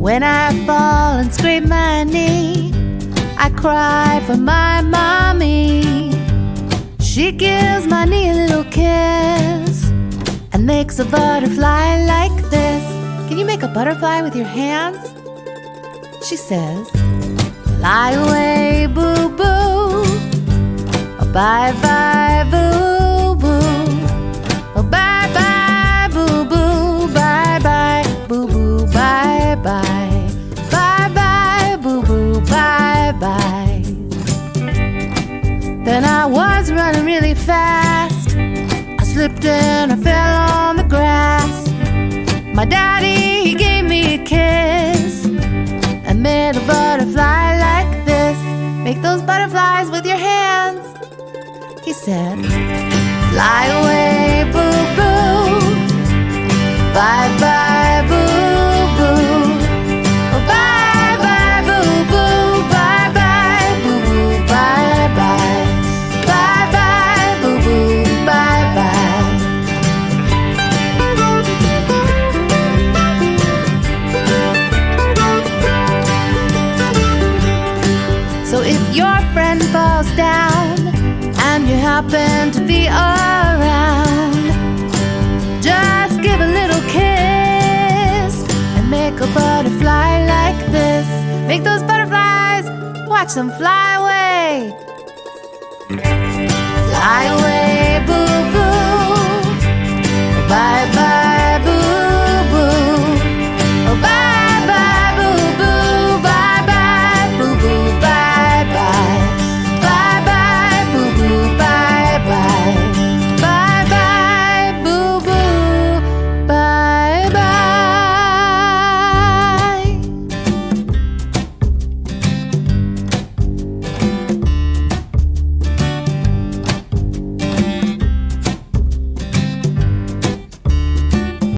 When I fall and scrape my knee, I cry for my mommy. She gives my knee a little kiss and makes a butterfly like this. Can you make a butterfly with your hands? She says, fly away, boo-boo. Oh, bye-bye, boo-boo. Oh, bye-bye, boo-boo. Bye-bye, boo-boo. Bye-bye. Bye-bye, boo-boo. Bye-bye. Then I was running really fast. I slipped and I fell on the grass. My daddy, he gave me a kiss and made a butterfly like this. Make those butterflies with your hands. He said, fly away, boo-boo. Bye-bye, boo-boo. Oh, bye-bye, boo-boo. Bye-bye, boo-boo. Bye-bye. Bye-bye, boo-boo. Bye-bye. So if your friend falls down and you happen to be around, just give a little kiss and make a butterfly like this. Make those butterflies, watch them fly away. Fly away.